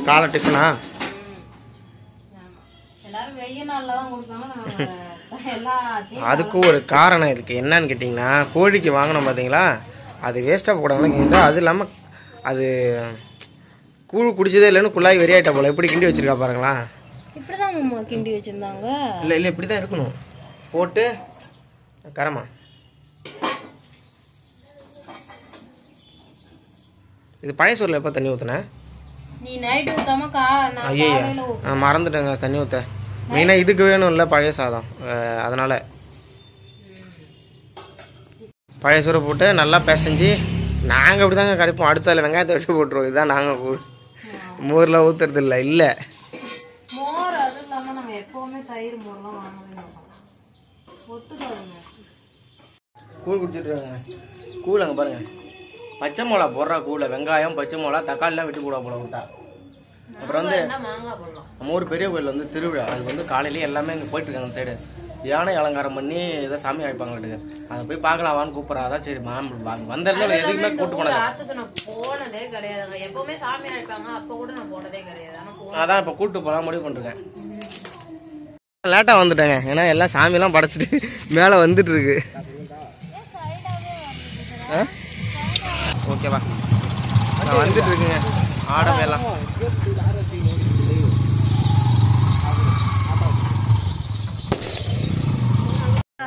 காலை டிஃபனா? அதுக்கு ஒரு காரணம் இருக்குது. என்னன்னு கேட்டிங்கன்னா, கோழிக்கு வாங்கினோம் பார்த்தீங்களா, அது வேஸ்ட்டாக போடாமல் அது இல்லாமல் அது கூழ் குடிச்சதே இல்லைன்னு குழாய் வெறியாயிட்டா போல. எப்படி கிண்டி வச்சிருக்கா பாருங்களா. இப்படிதான் கிண்டி வச்சிருந்தாங்க. இல்லை இப்படி தான் இருக்கணும். போட்டு கரமா இது பழைய சோறில் எப்போ தண்ணி ஊற்றுனேன்? நீ நைட் ஊத்தாம ஐயா நான் மறந்துட்டேங்க தண்ணி ஊற்ற. மெயினாக இதுக்கு வேணும் இல்லை பழைய சாதம், அதனால் பழைய சோறை போட்டு நல்லா பிசைஞ்சு நாங்கள் அப்படி தாங்க கரைப்போம். அடுத்த அதில் வெங்காயத்தை வச்சு போட்டுருவோம். இதுதான் நாங்கள் மோரில் ஊற்றுறது இல்லை. இல்லை மோர் அது இல்லாமல் நாங்கள் எப்போவுமே தயிர் மோர்லாம் வாங்கவே ஒத்துக்காதுங்க. கூழ் குடிச்சிட்ருக்காங்க. கூழ் அங்கே பாருங்கள், பச்சை மிளகா போடுறா கூழ, வெங்காயம் பச்சை மிளகா தக்காளிலாம் விட்டு கூட போட விட்டா. அப்புறம் வந்து நம்ம ஊர் பெரிய கோயில் வந்து திருவிழா, அது வந்து காலையிலேயே எல்லாமே இங்கே போயிட்டுருக்காங்க அந்த சைடு. யானை அலங்காரம் பண்ணி ஏதோ சாமி அழைப்பாங்க. அதை போய் பார்க்கலாமான்னு கூப்பிட்றா. அதான் சரி வந்திருந்தா எதுக்குமே கூட்டு போனதே கிடையாது. எப்பவுமே சாமி அழைப்பாங்க, அப்போ கூட நான் போனதே கிடையாது. அதான் இப்போ கூட்டு போகலாம் முடிவு பண்ணிருக்கேன். லேட்டாக வந்துட்டேங்க, ஏன்னா எல்லாம் சாமியெல்லாம் படைச்சிட்டு மேலே வந்துட்டு இருக்கு. ஓகேவா, நான் வந்துட்டு இருக்குங்க ஆடம் எல்லாம்.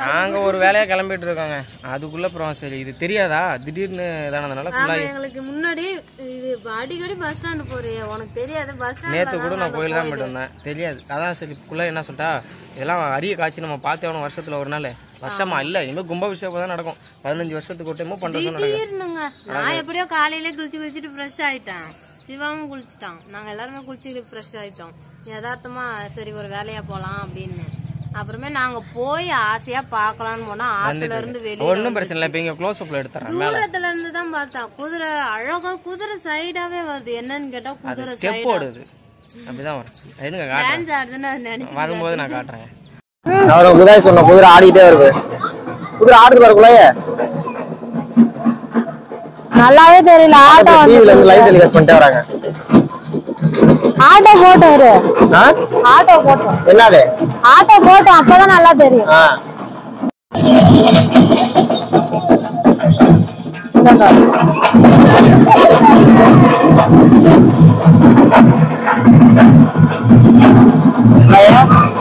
நாங்கள் ஒரு வேலையாக கிளம்பிட்டு இருக்கோங்க. அதுக்குள்ள அப்புறம் சரி இது தெரியாதா திடீர்னு இதானதுனால எங்களுக்கு முன்னாடி அடிக்கடி பஸ் ஸ்டாண்டு போறியா, உனக்கு தெரியாது? பஸ் ஸ்டாண்ட் நேற்று கூட நான் கோயில் தான் போயிட்டு வந்தேன், தெரியாது. அதான் சரி குள்ள என்ன சொல்லிட்டா, இதெல்லாம் அரிய காட்சி நம்ம பார்த்தே ஆகணும் வருஷத்துல ஒரு நாள். வருஷமா இல்ல இனிமே கும்பாபிஷேகம் தான் நடக்கும். 15 வருஷத்துக்கு ஒரு டைமும் பண்றதுங்க. நான் எப்படியோ காலையில குளிச்சுட்டு ஃப்ரெஷ் ஆயிட்டேன். சிவாவும் குளிச்சுட்டான், நாங்க எல்லாருமே குளிச்சுட்டு ஃப்ரெஷ் ஆயிட்டோம். யதார்த்தமா சரி ஒரு வேலையா போலாம் அப்படின்னு. அப்புறமே நாங்க போய் ஆசையா பாக்கலாம்னு போனா ஆத்துல இருந்து வெளியே ஒன்னும் பிரச்சனை இல்ல. இப்ப இங்க க்ளோஸ் அப்ல எடுத்துறேன். தூரத்துல இருந்து தான் பார்த்தா குதிரை அழகா குதிரை சைடாவே வருது. என்னன்னு கேட்டா குதிரை ஸ்டெப் ஓடுது, அப்படிதான் வரும். எதுங்க டான்ஸ் ஆடுதுன்னு நினைச்சு வரும்போது நான் காட்டுறேன். அவரு குதிரை சொன்ன குதிரை ஆடிட்டே வருது. குதிரை ஆடுது பாரு குள்ளைய, நல்லாவே தெரியல. ஆட்டோ டிவில இருந்து லைவ் டெலிகாஸ்ட் பண்ணிட்டே வராங்க. ஆட்டோ போட்டாரு, ஆட்டோ போட்டோம். என்னது ஆட்டோ போட்டோம், அப்பதான் நல்லா தெரியும்.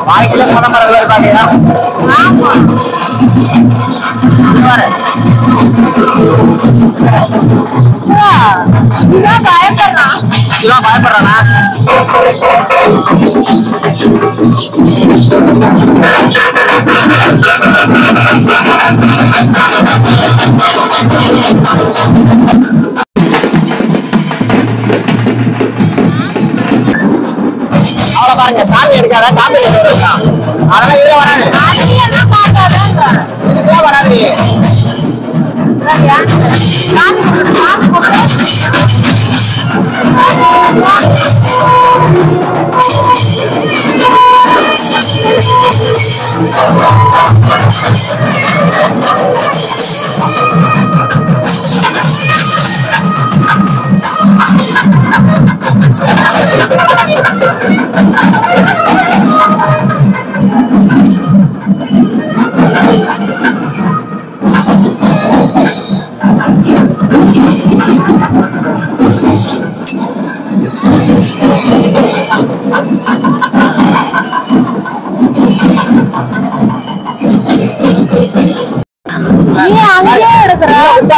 வாழ்க்கையில மனமரங்கள் இருப்பாங்க. ஆமா பயப்படுறான். சிவா பயப்படுறானா? அவளை பாருங்க, சாமி எடுக்காத காப்பி அதெல்லாம் இதுல வராது, இதுக்குலாம் வராது.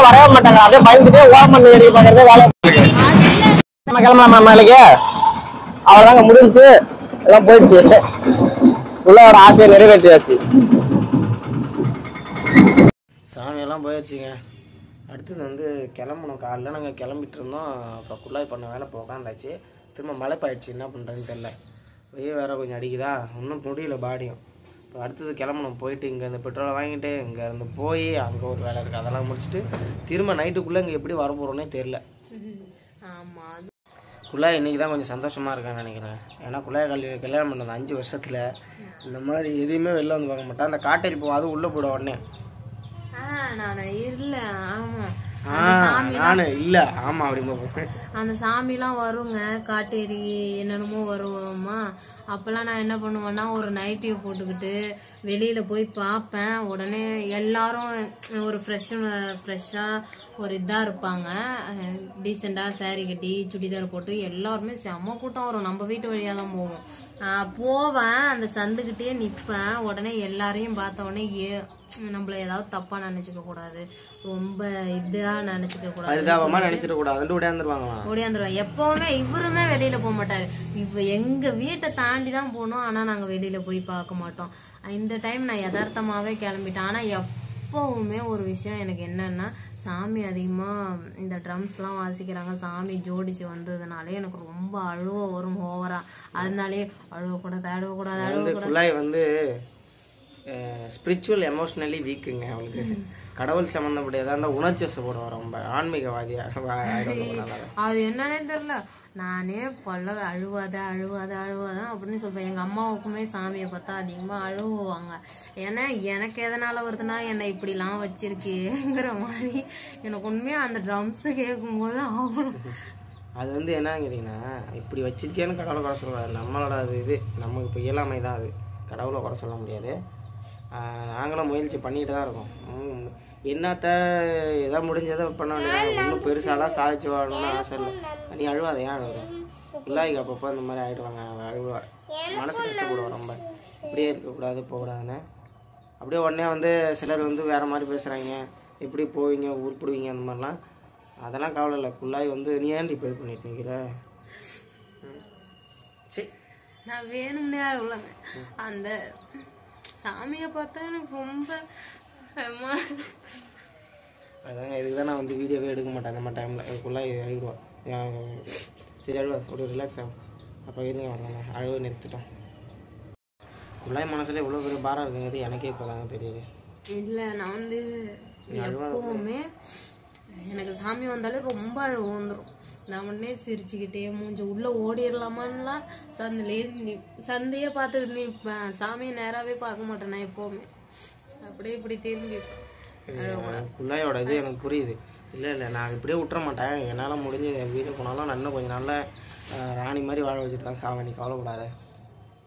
வரவே மாட்டாங்க, அதே பயந்துட்டே ஓரம் பண்ணி ஏறி பாக்குறதே வேலை. நம்ம கிளம்பலாமா நாளைக்கு? அவ்வளவுதாங்க, முடிஞ்சு எல்லாம் போயிடுச்சு. உள்ள ஒரு ஆசையை நிறைவேற்றியாச்சு. சாமியெல்லாம் போயிடுச்சுங்க. அடுத்தது வந்து கிளம்பணும். காலையில் நாங்கள் கிளம்பிட்டு இருந்தோம். அப்புறம் குள்ளாய் பண்ண வேலை இப்போ உட்காந்தாச்சு. திரும்ப மழை பாயிடுச்சு, என்ன பண்ணுறதுன்னு தெரில. வெயில் வேறு கொஞ்சம் அடிக்குதா, ஒன்றும் முடியல பாடியும். இப்போ அடுத்தது கிளம்பணும். போயிட்டு இங்கே இந்த பெட்ரோலை வாங்கிட்டு இங்கேருந்து போய் அங்கே ஒரு வேலை இருக்குது, அதெல்லாம் முடிச்சுட்டு திரும்ப நைட்டுக்குள்ளே இங்கே எப்படி வர போகிறோன்னே தெரில. குள்ளாய் இன்றைக்கி தான் கொஞ்சம் சந்தோஷமாக இருக்கேன்னு நினைக்கிறேன். ஏன்னா குள்ளாய் கல்யாணம் பண்ணது 5 வருஷத்தில் இந்த மாதிரி எதையுமே வெளில வந்து பார்க்க மாட்டேன். அந்த காட்டேரி போவோம், அது உள்ளே போய்டும் உடனே. நான் இல்லை. ஆமாம், நானு இல்ல ஆமா அப்படி அந்த சாமிலாம் வருங்க, காட்டேரி என்னென்னமோ வருவோமா. அப்பெல்லாம் நான் என்ன பண்ணுவேன்னா ஒரு நைட்டியை போட்டுக்கிட்டு வெளியில போய் பார்ப்பேன். உடனே எல்லாரும் ஒரு ஃப்ரெஷ்ஷா ஒரு இதா இருப்பாங்க, டீசெண்டா சாரி கட்டி சுடிதார் போட்டு எல்லாருமே செம்ம கூட்டம் வரும். நம்ம வீட்டு வழியா தான் போவோம். போவேன், அந்த சந்துக்கிட்டே நிப்பேன். உடனே எல்லாரையும் பார்த்த உடனே நம்மள ஏதாவது தப்பா நினைச்சுக்க கூடாது, ரொம்ப இதா நினைச்சுக்க கூடாது, ஓடியாந்துருவாங்க. எப்பவுமே இவருமே வெளியில போக மாட்டாரு. இப்ப எங்க வீட்டை தாண்டி தான் போனோம், ஆனா நாங்க வெளியில போய் பார்க்க மாட்டோம். இந்த டைம் நான் யதார்த்தமாவே கிளம்பிட்டேன். ஆனா எப்பவுமே ஒரு விஷயம் எனக்கு என்னன்னா, சாமி அதிகமா இந்த ட்ரம்ஸ் எல்லாம் வாசிக்கிறாங்க, சாமி ஜோடிச்சு வந்ததுனாலே எனக்கு ரொம்ப அழுவ வரும் ஓவரா. அதனாலே அழுவக்கூடாது வந்து ஸ்பிரிச்சுவல் எமோஷனலி வீக்குங்க அவளுக்கு. கடவுள் சம்பந்தப்பட்டதா அந்த உணர்ச்சி வசப்படுவோம், ரொம்ப ஆன்மீகவாதியா. அது என்னன்னே தெரியல, நானே அழுவாதான் அப்படின்னு சொல்றேன். எங்க அம்மாவுக்குமே சாமியை பார்த்தா அதிகமா அழுவாங்க. ஏன்னா எனக்கு எதனால வருதுன்னா, என்னை இப்படி எல்லாம் வச்சிருக்கேங்கிற மாதிரி எனக்கு உண்மையா அந்த ட்ரம்ஸ் கேட்கும் போது ஆகணும். அது வந்து என்னன்னு கேட்டீங்கன்னா, இப்படி வச்சிருக்கேன்னு கடவுளை குறை சொல்லக்கூடாது, நம்மளோட இது நமக்கு இப்போ இயலாமை தான். அது கடவுளை குறை சொல்ல முடியாது. நாங்களும் முயற்சி பண்ணிட்டு தான் இருக்கோம். என்னத்த எதாவது முடிஞ்சதை பண்ண வேண்டியது, ஒன்றும் பெருசாலாம் சாதிச்சு வாழணும்னு ஆசை இல்லை. நீ அழுவாத, ஏன் அழுவுற? பிள்ளைக்கு அப்பப்போ இந்த மாதிரி ஆகிடுவாங்க, அழுவா, மனசு கஷ்டப்படுவோம் ரொம்ப. இப்படியே இருக்கக்கூடாது, போகக்கூடாதுன்னு. அப்படியே உடனே வந்து சிலர் வந்து வேறு மாதிரி பேசுகிறாங்க, இப்படி போவீங்க உருப்பிடுவீங்க அந்த மாதிரிலாம். அதெல்லாம் கவலை இல்லை. பிள்ளாய் வந்து நீ ஏன் இப்போ இது பண்ணிட்டு நிற்கிற? சரி, நான் வேணும்னே அழுவலங்க. அந்த சாமியை பார்த்தா எனக்கு ரொம்ப அதாங்க, இதுக்கு தான் நான் வந்து வீடியோவே எடுக்க மாட்டேன் அந்த மாதிரி டைமில். அதுக்குள்ளே அழுவிடுவான். சரி அழுவா, ஒரு ரிலாக்ஸ் ஆகும். அப்போ இருங்க வரலாங்க, அழுவ நிறுத்திட்டோம். குள்ளாய் மனசுல இவ்வளோ பெரிய பாரம் இருக்குங்கிறது எனக்கே இப்போ தாங்க தெரியுது. இல்லை, நான் வந்து எப்பவுமே எனக்கு சாமி வந்தாலே ரொம்ப அழுவு வந்துடும். நான் உடனே சிரிச்சுக்கிட்டே மூஞ்ச உள்ள ஓடிடலாமான்லாம் சந்தையே பார்த்துக்கிட்டு நிற்பேன். சாமியை நேராவே பார்க்க மாட்டேன் நான் எப்பவுமே. அப்படியே இப்படி திரும்பி குள்ளாயோட இது எனக்கு புரியுது. இல்லை நான் இப்படியே விட்டுற மாட்டேன். என்னால் முடிஞ்சு என் வீட்டுக்கு போனாலும் நான் இன்னும் கொஞ்சம் நாளில் ராணி மாதிரி வாழ வச்சுட்டு தான் சாவ. நீ கவலைப்படாத.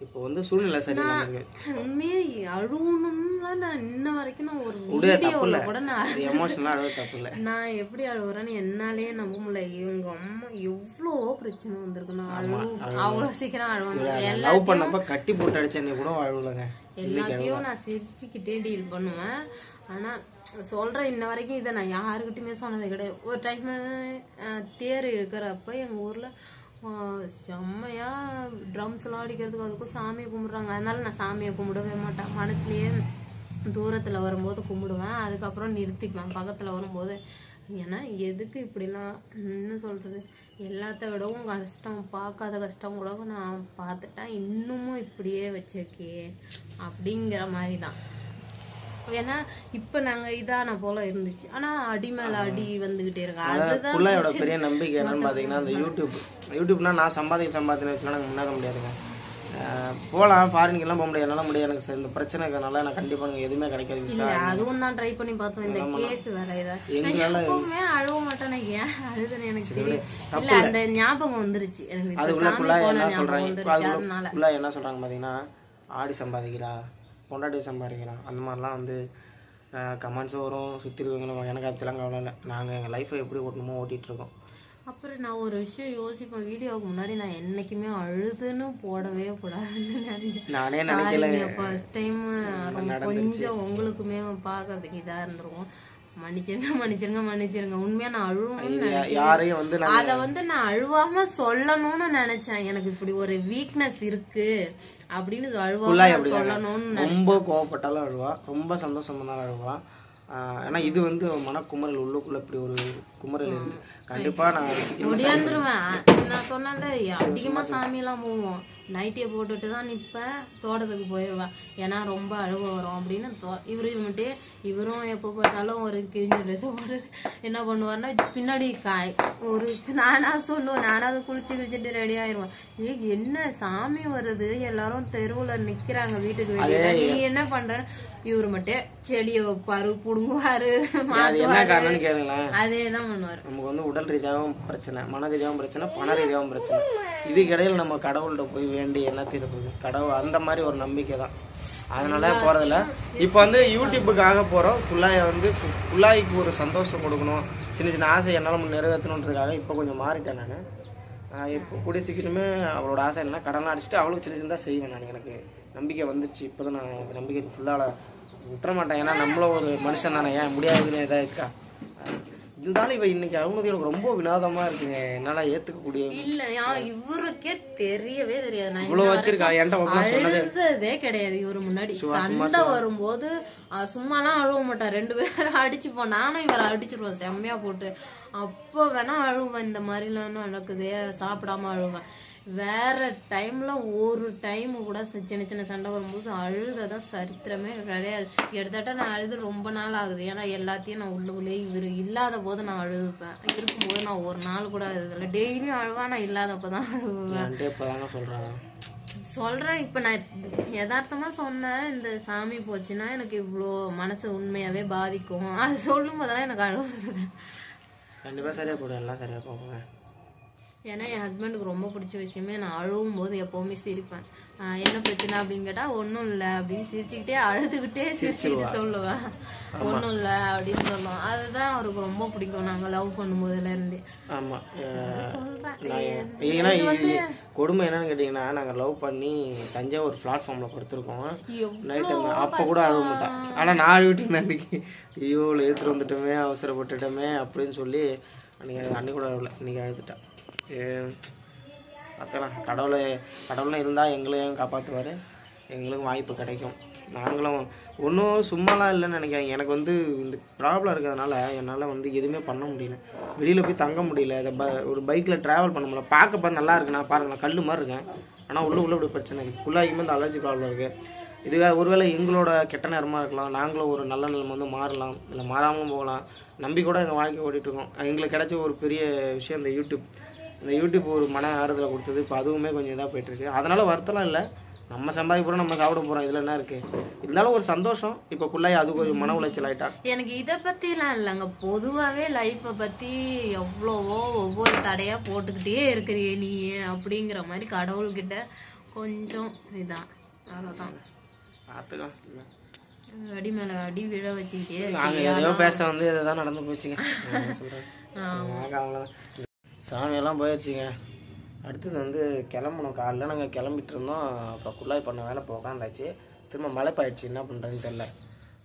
இப்போ வந்து சூழ்நிலை சரியில்லை. உண்மையே அழுவணும்னா நான் இன்ன வரைக்கும் நான் ஒரு வீடியோல கூட நான் எமோஷனலா அழுவ தப்பு இல்லை. நான் எப்படி அழுவுறேன்னு என்னாலே நம்ப முடியல. இவங்க அம்மா எவ்வளோ பிரச்சனை வந்திருக்குன்னா அவ்வளவு சீக்கிரம் அழுவாங்க. லவ் பண்ணப்ப கட்டி போட்டு அடிச்சேன்னு கூட அழுவலங்க. எல்லாத்தையும் நான் சிரிச்சுக்கிட்டே டீல் பண்ணுவேன். ஆனா சொல்றேன், இன்ன வரைக்கும் இதை நான் யாருக்கிட்டுமே சொன்னது கிடையாது. ஒரு டைம் தேர் இழுக்கிறப்ப எங்க ஊர்ல செம்மையா ட்ரம்ஸ் எல்லாம் அடிக்கிறதுக்கு அதுக்கும் சாமியை கும்பிடுறாங்க. அதனால நான் சாமியை கும்பிடவே மாட்டேன். மனசுலயே தூரத்துல வரும்போது கும்பிடுவேன், அதுக்கப்புறம் நிறுத்திப்பேன் பக்கத்துல வரும்போது. ஏன்னா எதுக்கு இப்படிலாம் என்ன சொல்றது, எல்லாத்த விடவும் கஷ்டம், பார்க்காத கஷ்டம் கூட நான் பார்த்துட்டேன், இன்னமும் இப்படியே வச்சிருக்கேன் அப்படிங்கிற மாதிரி தான். ஏன்னா இப்ப நாங்க இதான போல இருந்துச்சு, ஆனா அடி மேல அடி வந்துகிட்டே இருக்கு. அதுதான் பிள்ளையோட பெரிய நம்பிக்கை என்னன்னு பாத்தீங்கன்னா, அந்த யூடியூப்னா நான் சம்பாதிக்க வச்சுலாம் நாங்கள் முன்னாக முடியாதுங்க. போகலாம், ஃபாரினுக்கெல்லாம் போக முடியாது, என்னால் முடியாது. எனக்கு இந்த பிரச்சனை இருக்கிறதுனால நான் கண்டிப்பாக எனக்கு எதுவுமே கிடைக்காது விசா. அதுவும் தான் ட்ரை பண்ணி பார்த்தோம். இந்த கேஸ் வேற எப்பவுமே அழுவ மாட்டேன். ஏன் அழுதுன்னு எனக்கு தெரியும். இல்ல அந்த ஞாபகம் வந்துருச்சு எனக்கு. அதுக்குள்ள என்ன சொல்றாங்க என்ன சொல்றாங்க பாத்தீங்கன்னா, ஆடி சம்பாதிக்கிறா, பொண்டாட்டி சம்பாதிக்கலாம், அந்த மாதிரிலாம் வந்து கமெண்ட்ஸும் வரும். சுற்றி இருக்கவங்களும் எனக்கு அதெல்லாம் கவலை இல்லை. நாங்கள் எங்கள் லைஃப்பை எப்படி ஓட்டணுமோ ஓட்டிகிட்டு இருக்கோம். அப்புறம் நான் ஒரு விஷயம் யோசிப்பேன், வீடியோவுக்கு முன்னாடி நான் என்னைக்குமே அழுதுன்னு போடவே கூடாதுன்னு நினைச்சேன். நானே நினைக்கல. ஃபர்ஸ்ட் டைம் கொஞ்சம் உங்களுக்குமே பார்க்கறதுக்கு இதா இருந்திருக்கும். மன்னிச்சிருங்க. உண்மையா நான் அழுவணும்னு அத வந்து நான் அழுவாம சொல்லணும்னு நினைச்சேன். எனக்கு இப்படி ஒரு வீக்னஸ் இருக்கு அப்படின்னு அழுவாம சொல்லணும்னு. ரொம்ப கோவப்பட்டாலும் அழுவா, ரொம்ப சந்தோஷமா தான் அழுவா. ஏன்னா இது வந்து மனக்குமரல், உள்ளுக்குள்ள இப்படி ஒரு குமரல் இருக்கு. கண்டிப்பா நான் முடியாந்துருவேன். நான் சொன்னேன்ல அதிகமா சாமி எல்லாம் போவோம், நைட்டியை போட்டுட்டு தான் நிப்பேன், தோட்டத்துக்கு போயிடுவேன். ஏன்னா ரொம்ப அழுவ வரும் அப்படின்னு இவரும் எப்போ பார்த்தாலும் ஒரு கிழிஞ்ச ட்ரெஸ் போட்டு என்ன பண்ணுவாருன்னா பின்னாடி ஒரு நானா சொல்லுவேன், நானாவது குளிச்சுட்டு ரெடி ஆயிடுவேன். என்ன சாமி வருது, எல்லாரும் தெருவுல நிக்கிறாங்க வீட்டுக்கு வெளியே, நீ என்ன பண்ற? இவரு மட்டும் செடியை வைப்பாரு, புடுங்குவாரு, மாத்துவாரு, அதேதான் பண்ணுவாரு. நமக்கு வந்து உடல் ரீதியாகவும் பிரச்சனை, மன ரீதியாகவும் பிரச்சனை, பண ரீதியாகவும் பிரச்சனை. இதுக்கு இடையில நம்ம கடவுள்கிட்ட போய் வேண்டி என்ன தீர்ப்பு? கடவுள் அந்த மாதிரி ஒரு நம்பிக்கை தான், அதனால போறதில்ல. இப்போ வந்து யூடியூப்புக்காக போறோம். புள்ளாய்க்கு ஒரு சந்தோஷம் கொடுக்கணும், சின்ன சின்ன ஆசை என்னால் நிறைவேற்றணுன்றதுக்காக இப்போ கொஞ்சம் மாறிட்டேன் நான். இப்போ கூடிய சீக்கிரமே அவளோட ஆசை என்ன கடலாம் அடிச்சுட்டு அவளுக்கு சின்ன சின்னதாக செய்வேன் நான். எனக்கு நம்பிக்கை வந்துச்சு. இப்போ தான் நான் எனக்கு நம்பிக்கை ஃபுல்லாக விட்டுற மாட்டேன். ஏன்னா நம்மளும் ஒரு மனுஷன் தானே, ஏன் முடியாதுன்னு எதாவது இருக்கா? இருந்தாலும் இவ இன்னைக்கு அவங்க எனக்கு ரொம்ப வினோதமா இருக்குங்க, என்னால ஏத்துக்கக்கூடிய இல்ல. இவருக்கே தெரியவே தெரியாது, இவ்வளவு வச்சிருக்கா என்கிட்ட அழுததே கிடையாது. இவரு முன்னாடி சண்டை வரும்போது சும்மாலாம் அழுவ மாட்டார், 2 பேரும் அடிச்சுப்போம். நானும் இவரை அடிச்சிருவோம் செம்மையா போட்டு. அப்போ வேணா அழுவேன், இந்த மாதிரிலாம் நடக்குது சாப்பிடாம அழுவேன். வேற டைம்ல ஒரு டைம் கூட சின்ன சின்ன சண்டை வரும்போது அழுததான் சரித்திரமே கிடையாது. எடுத்தாட்ட நான் அழுது ரொம்ப நாள் ஆகுது. ஏன்னா எல்லாத்தையும் நான் உள்ளுக்குள்ளேயே இவரு இல்லாத போது நான் அழுதுப்பேன், இருக்கும்போது நான் ஒரு நாள் கூட அழுதுல. டெய்லியும் அழுவா, நான் இல்லாதப்பதான் அழுவேன். சொல்றேன் இப்ப நான் யதார்த்தமா சொன்னேன், இந்த சாமி போச்சுன்னா எனக்கு இவ்வளோ மனசு உண்மையாவே பாதிக்கும். அது சொல்லும் போதெல்லாம் எனக்கு அழுவுது. கண்டிப்பா சரியா போடும், எல்லாம் சரியா போகுங்க. ஏன்னா என் ஹஸ்பண்டுக்கு ரொம்ப பிடிச்ச விஷயமே, நான் அழுவும் போது எப்பவுமே சிரிப்பேன். என்ன பிரச்சனை அப்படின்னு கேட்டா ஒன்னும் இல்ல அப்படின்னு சிரிச்சுக்கிட்டே அழுதுகிட்டே சிரிச்சுக்கிட்டு சொல்லுவேன். ஒன்னும் இல்ல அப்படின்னு சொல்லுவோம். அதுதான் அவருக்கு ரொம்ப பிடிக்கும், நாங்க லவ் பண்ணும் போதுல இருந்து. ஆமா கொடுமை என்னன்னு கேட்டீங்கன்னா, நாங்க லவ் பண்ணி தஞ்சாவூர் பிளாட்ஃபார்ம்ல படுத்திருக்கோம் நைட் டைம். அப்ப கூட அழுவ மாட்டேன். ஆனா நான் அழுவிட்டு இருந்தேன் அன்னைக்கு. ஐயோ எடுத்துட்டு வந்துட்டோமே, அவசரப்பட்டுட்டோமே அப்படின்னு சொல்லி அன்னைக்கு கூட அழுவல, இன்னைக்கு அழுதுட்டேன். பார்க்கலாம், கடவுளும் இருந்தால் எங்களையும் காப்பாற்றுவார், எங்களுக்கும் வாய்ப்பு கிடைக்கும். நாங்களும் ஒன்றும் சும்மாலாம் இல்லைன்னு நினைக்கிறேன். எனக்கு வந்து இந்த ப்ராப்ளம் இருக்கிறதுனால என்னால் வந்து எதுவுமே பண்ண முடியல, வெளியில் போய் தங்க முடியல, ஒரு பைக்கில் ட்ராவல் பண்ண முடியல. பார்க்க நல்லா இருக்குண்ணா பாருங்களேன், கல் மாதிரி இருக்கேன், ஆனால் உள்ள இப்படி பிரச்சனை இருக்குது. ஃபுல்லாகியுமே இந்த அலர்ஜி ப்ராப்ளம் இருக்குது. இதுவே ஒருவேளை எங்களோட கெட்ட நேரமாக இருக்கலாம், நாங்களும் ஒரு நல்ல நிலைமை வந்து மாறலாம், இல்லை மாறாமல் போகலாம். நம்பி கூட எங்கள் வாழ்க்கை ஓடிட்டுருக்கோம். எங்களுக்கு கிடைச்ச ஒரு பெரிய விஷயம் இந்த யூடியூப் ஒரு மன ஆறுதலை கொடுத்தது. இப்போ அதுவுமே கொஞ்சம் இதாக போயிட்டுருக்கு. அதனால் வருத்தலாம் இல்லை, நம்ம சம்பாதிக்க போகிறோம், நம்ம சாப்பிட போகிறோம், இதில் என்ன இருக்குது? இருந்தாலும் ஒரு சந்தோஷம். இப்போ குள்ளாய் அது கொஞ்சம் மன உளைச்சல் ஆகிட்டா. எனக்கு இதை பற்றிலாம் இல்லைங்க, பொதுவாகவே லைஃப்பை பற்றி எவ்வளவோ ஒவ்வொரு தடையாக போட்டுக்கிட்டே இருக்கிறீ நீ அப்படிங்கிற மாதிரி கடவுள்கிட்ட கொஞ்சம் இதான், அவ்வளோதான். பார்த்துக்கலாம், அடி மேலே அடி விழ வச்சுக்கிட்டே நாங்கள் எதையோ பேச வந்து இதை தான் நடந்து போச்சுங்க. சொல்கிறேன் அவ்வளோதான். சாமியெல்லாம் போயிடுச்சுங்க. அடுத்தது வந்து கிளம்பணும். காலையில் நாங்கள் கிளம்பிட்டு இருந்தோம், அப்புறம் குள்ளாய் பண்ண வேலை இப்போ உட்காந்தாச்சு. திரும்ப மழை பாயிடுச்சு, என்ன பண்ணுறதுன்னு தெரில.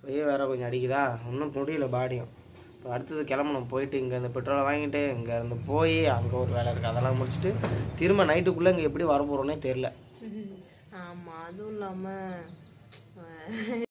வெயில் வேறு கொஞ்சம் அடிக்குதா, ஒன்றும் முடியல பாடியும். இப்போ அடுத்தது கிளம்பணும். போயிட்டு இங்கே இந்த பெட்ரோலை வாங்கிட்டு இங்கேருந்து போய் அங்கே ஒரு வேலை இருக்குது, அதெல்லாம் முடிச்சுட்டு திரும்ப நைட்டுக்குள்ளே இங்கே எப்படி வர போகிறோன்னே தெரில. ஆமாம், அதுவும் இல்லாமல்